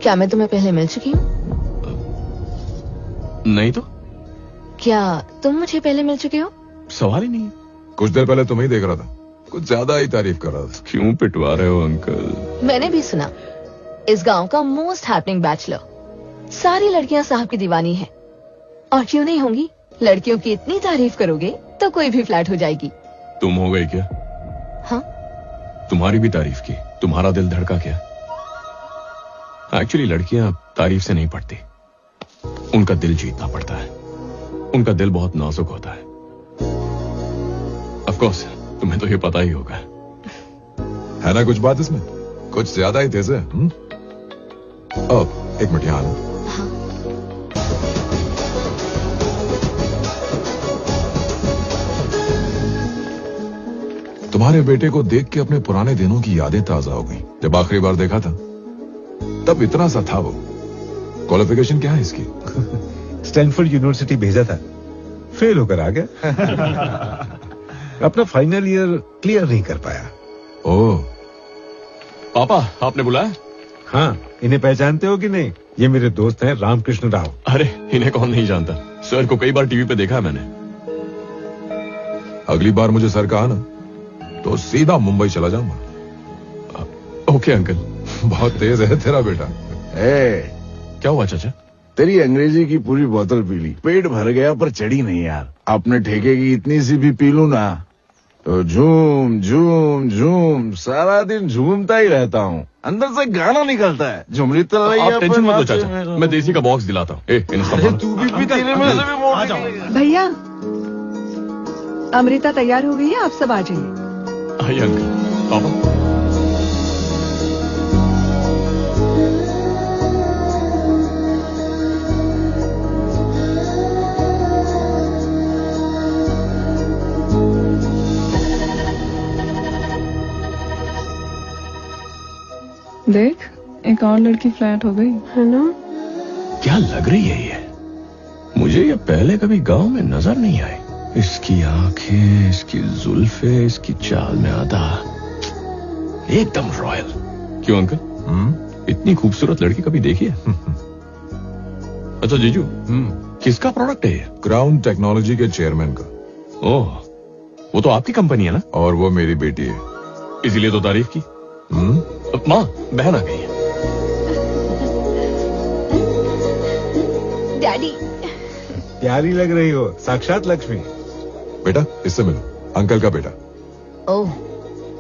क्या मैं तुम्हें पहले मिल चुकी हूँ? नहीं तो क्या तुम मुझे पहले मिल चुके हो? सवाल ही नहीं है। कुछ देर पहले तुम्हें ही देख रहा था, कुछ ज्यादा ही तारीफ कर रहा था। क्यों पिटवा रहे हो अंकल? मैंने भी सुना इस गांव का मोस्ट हैपनिंग बैचलर, सारी लड़कियां साहब की दीवानी हैं। और क्यों नहीं होंगी? लड़कियों की इतनी तारीफ करोगे तो कोई भी फ्लैट हो जाएगी। तुम हो गई क्या? हाँ, तुम्हारी भी तारीफ की, तुम्हारा दिल धड़का क्या? एक्चुअली लड़कियां तारीफ से नहीं पड़ती, उनका दिल जीतना पड़ता है। उनका दिल बहुत नाजुक होता है। ऑफ कोर्स तुम्हें तो ये पता ही होगा। है ना कुछ बात इसमें, कुछ ज्यादा ही तेज है। एक मिनट यहाँ आना। तुम्हारे बेटे को देख के अपने पुराने दिनों की यादें ताजा हो गई। जब आखिरी बार देखा था तब इतना सा था वो। क्वालिफिकेशन क्या है इसकी? स्टैनफोर्ड यूनिवर्सिटी भेजा था, फेल होकर आ गया। अपना फाइनल ईयर क्लियर नहीं कर पाया। ओह, पापा आपने बुलाया? हाँ, इन्हें पहचानते हो कि नहीं? ये मेरे दोस्त हैं रामकृष्ण राव। अरे इन्हें कौन नहीं जानता, सर को कई बार टीवी पे देखा है मैंने। अगली बार मुझे सर कहा ना तो सीधा मुंबई चला जाऊंगा। Okay uncle. बहुत तेज है तेरा बेटा। क्या हुआ चाचा? तेरी अंग्रेजी की पूरी बोतल पी ली, पेट भर गया पर चढ़ी नहीं यार। अपने ठेके की इतनी सी भी पी लूं ना तो झूम झूम झूम सारा दिन झूमता ही रहता हूँ। अंदर से गाना निकलता है, झुमरी तो आप टेंशन मत लो चाचा, मैं देसी का बॉक्स दिलाता हूँ। तू भी तेरे में से भी मोड़। भैया, अमृता तैयार हो गई है, आप सब आ जाइए। आइए अंकल। पापा देख, एक और लड़की फ्लैट हो गई है ना? क्या लग रही है ये? मुझे ये पहले कभी गांव में नजर नहीं आई। इसकी आंखें, इसकी जुल्फे, इसकी चाल में आधा एकदम रॉयल। क्यों अंकल, इतनी खूबसूरत लड़की कभी देखी है? अच्छा जीजू, किसका प्रोडक्ट है ये? क्राउन टेक्नोलॉजी के चेयरमैन का। ओह, वो तो आपकी कंपनी है ना? और वो मेरी बेटी है, इसीलिए तो तारीफ की। माँ, बहन आ गई है। डैडी। प्यारी लग रही हो, साक्षात लक्ष्मी। बेटा इससे मिलो, अंकल का बेटा। ओह,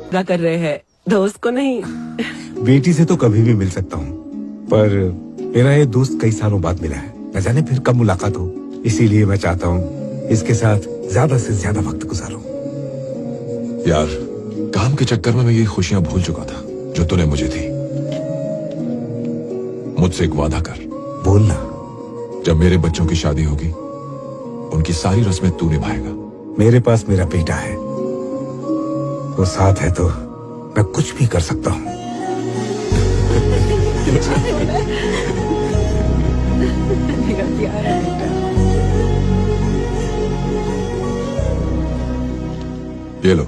क्या कर रहे हैं? दोस्त को नहीं? बेटी से तो कभी भी मिल सकता हूँ, पर मेरा ये दोस्त कई सालों बाद मिला है, न जाने फिर कब मुलाकात हो। इसीलिए मैं चाहता हूँ इसके साथ ज्यादा से ज्यादा वक्त गुजारूं। यार, काम के चक्कर में मैं ये खुशियां भूल चुका था जो तूने मुझे दी। मुझसे एक वादा कर। बोलना। जब मेरे बच्चों की शादी होगी उनकी सारी रस्में तू निभाएगा। मेरे पास मेरा बेटा है, वो साथ है तो मैं कुछ भी कर सकता हूँ। ये लो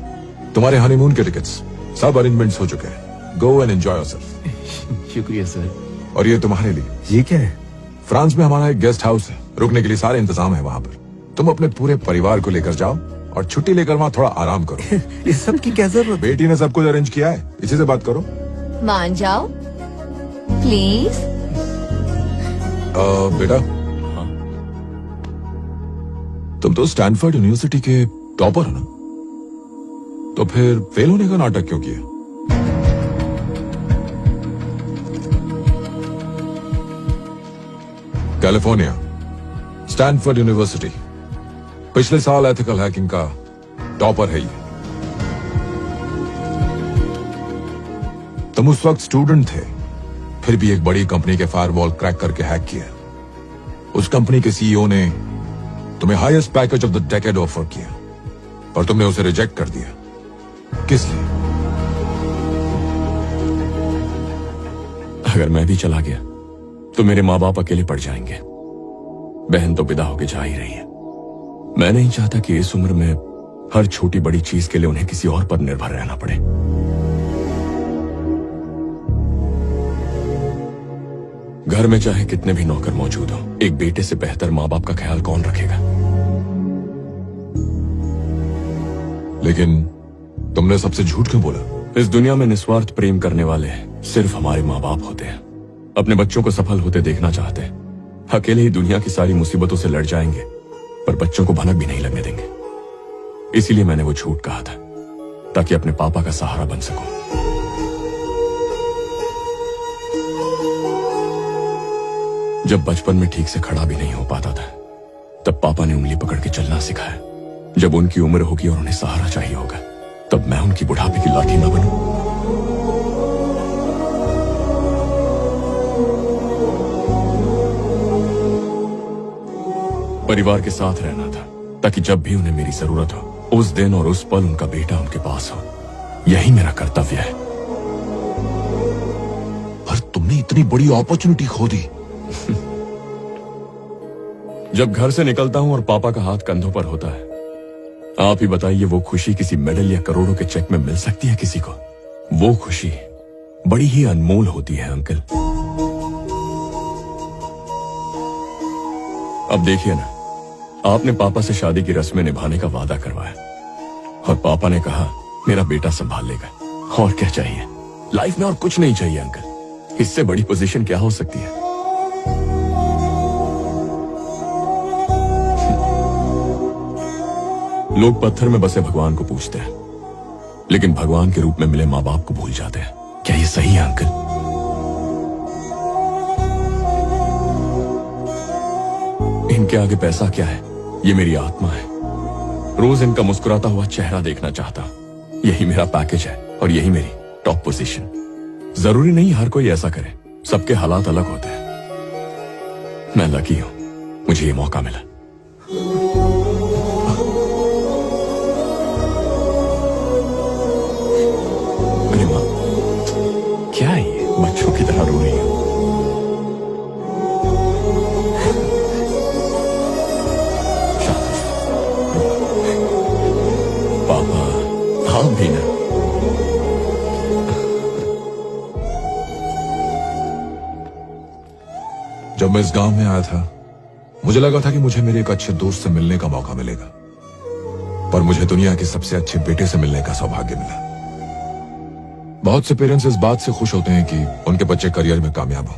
तुम्हारे हनीमून के टिकट्स, सब अरेंजमेंट्स हो चुके हैं। Go and enjoy yourself. शुक्रिया सर। और ये तुम्हारे लिए। ये क्या है? फ्रांस में हमारा एक गेस्ट हाउस है, रुकने के लिए सारे इंतजाम है वहाँ पर। तुम अपने पूरे परिवार को लेकर जाओ और छुट्टी लेकर वहाँ थोड़ा आराम करो। इस सब की क्या जरूरत? बेटी ने सब कुछ अरेंज किया है, इसी से बात करो। मान जाओ प्लीज। बेटा, तुम तो स्टैनफोर्ड यूनिवर्सिटी के टॉपर हो ना, तो फिर फेल होने का नाटक क्यों किया? कैलिफोर्निया, स्टैनफोर्ड यूनिवर्सिटी, पिछले साल एथिकल हैकिंग का टॉपर है ये। तुम उस वक्त स्टूडेंट थे, फिर भी एक बड़ी कंपनी के फायरवॉल क्रैक करके हैक किया। उस कंपनी के सीईओ ने तुम्हें highest package of the decade offer किया, पर तुमने उसे रिजेक्ट कर दिया। किस लिए? अगर मैं भी चला गया तो मेरे माँ बाप अकेले पड़ जाएंगे। बहन तो विदा होके जा ही रही है। मैं नहीं चाहता कि इस उम्र में हर छोटी बड़ी चीज के लिए उन्हें किसी और पर निर्भर रहना पड़े। घर में चाहे कितने भी नौकर मौजूद हो, एक बेटे से बेहतर माँ बाप का ख्याल कौन रखेगा? लेकिन तुमने सबसे झूठ क्यों बोला? इस दुनिया में निस्वार्थ प्रेम करने वाले सिर्फ हमारे माँ बाप होते हैं। अपने बच्चों को सफल होते देखना चाहते हैं। अकेले ही दुनिया की सारी मुसीबतों से लड़ जाएंगे, पर बच्चों को भनक भी नहीं लगने देंगे। इसीलिए मैंने वो झूठ कहा था, ताकि अपने पापा का सहारा बन सकूं। जब बचपन में ठीक से खड़ा भी नहीं हो पाता था, तब पापा ने उंगली पकड़ के चलना सिखाया। जब उनकी उम्र होगी और उन्हें सहारा चाहिए होगा, तब मैं उनकी बुढ़ापे की लाठी न बनूं। परिवार के साथ रहना था, ताकि जब भी उन्हें मेरी जरूरत हो, उस दिन और उस पल उनका बेटा उनके पास हो। यही मेरा कर्तव्य है। पर तुमने इतनी बड़ी अपॉर्चुनिटी खो दी। जब घर से निकलता हूं और पापा का हाथ कंधों पर होता है, आप ही बताइए वो खुशी किसी मेडल या करोड़ों के चेक में मिल सकती है किसी को? वो खुशी बड़ी ही अनमोल होती है अंकल। अब देखिए ना, आपने पापा से शादी की रस्में निभाने का वादा करवाया और पापा ने कहा मेरा बेटा संभाल लेगा। और क्या चाहिए? लाइफ में और कुछ नहीं चाहिए अंकल। इससे बड़ी पोजीशन क्या हो सकती है? लोग पत्थर में बसे भगवान को पूछते हैं, लेकिन भगवान के रूप में मिले माँ बाप को भूल जाते हैं। क्या ये सही है अंकल? इनके आगे पैसा क्या है? ये मेरी आत्मा है। रोज इनका मुस्कुराता हुआ चेहरा देखना चाहता हूं। यही मेरा पैकेज है और यही मेरी टॉप पोजीशन। जरूरी नहीं हर कोई ऐसा करे, सबके हालात अलग होते हैं। मैं लकी हूं, मुझे ये मौका मिला। अरे माँ, क्या है ये? बच्चों की तरह रो रही है। पापा, आप भी ना। जब मैं इस गांव में आया था, मुझे लगा था कि मुझे मेरे एक अच्छे दोस्त से मिलने का मौका मिलेगा, पर मुझे दुनिया के सबसे अच्छे बेटे से मिलने का सौभाग्य मिला। बहुत से पेरेंट्स इस बात से खुश होते हैं कि उनके बच्चे करियर में कामयाब हो,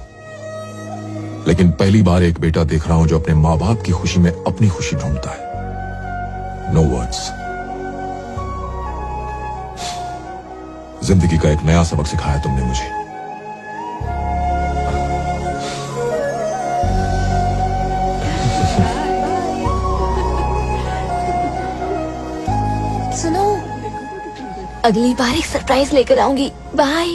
लेकिन पहली बार एक बेटा देख रहा हूं जो अपने माँ बाप की खुशी में अपनी खुशी ढूंढता है। No words. जिंदगी का एक नया सबक सिखाया तुमने मुझे। सुनो, अगली बार एक सरप्राइज लेकर आऊंगी। बाय।